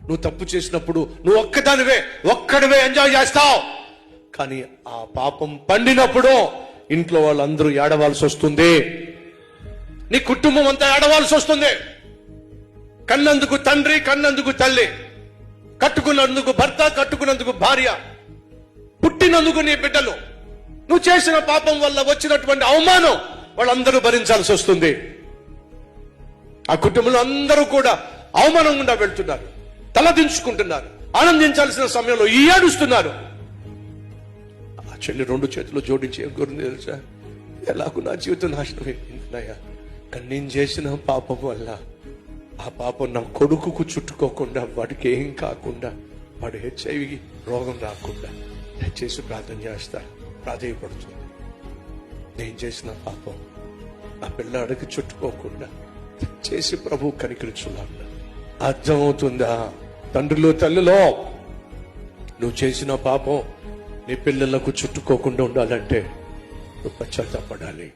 నువ్వు తప్పు చేసినప్పుడు నువ్వు ఒక్కడివే ఎంజాయ్ చేస్తావు. కానీ ఆ పాపం పండినప్పుడు ఇంట్లో వాళ్ళందరూ ఏడవాల్సి వస్తుంది, నీ కుటుంబం అంతా ఏడవాల్సి వస్తుంది. కన్నందుకు తండ్రి, కన్నందుకు తల్లి, కట్టుకున్నందుకు భర్త, కట్టుకున్నందుకు భార్య, పుట్టినందుకు నీ బిడ్డలు. నువ్వు చేసిన పాపం వల్ల వచ్చినటువంటి అవమానం వాళ్ళందరూ భరించాల్సి వస్తుంది. ఆ కుటుంబంలో అందరూ కూడా అవమానం గుండా వెళ్తున్నారు, తలదించుకుంటున్నారు. ఆనందించాల్సిన సమయంలో ఈ ఏడుస్తున్నారు. ఆ చెల్లి 2 చేతులు జోడించి ఏం కోరింది తెలుసా? ఎలాగూ నా జీవితం నాశనం అయిపోయిందయ్యా, కానీ నేను చేసిన పాపం వల్ల ఆ పాపం నా కొడుకుకు చుట్టుకోకుండా, వాడికి ఏం కాకుండా, వాడు HIV రోగం రాకుండా దయచేసి ప్రార్థన చేస్తారు. ప్రాధేయపడుతుంది. నేను చేసిన పాపం ఆ పిల్లాడికి చుట్టుకోకుండా చేసి ప్రభు కనికరించున్నాడు. అర్థమవుతుందా? తండ్రిలో తల్లిలో నువ్వు చేసిన పాపం నీ పిల్లలకు చుట్టుకోకుండా ఉండాలంటే నువ్వు పశ్చాత్తాపడాలి.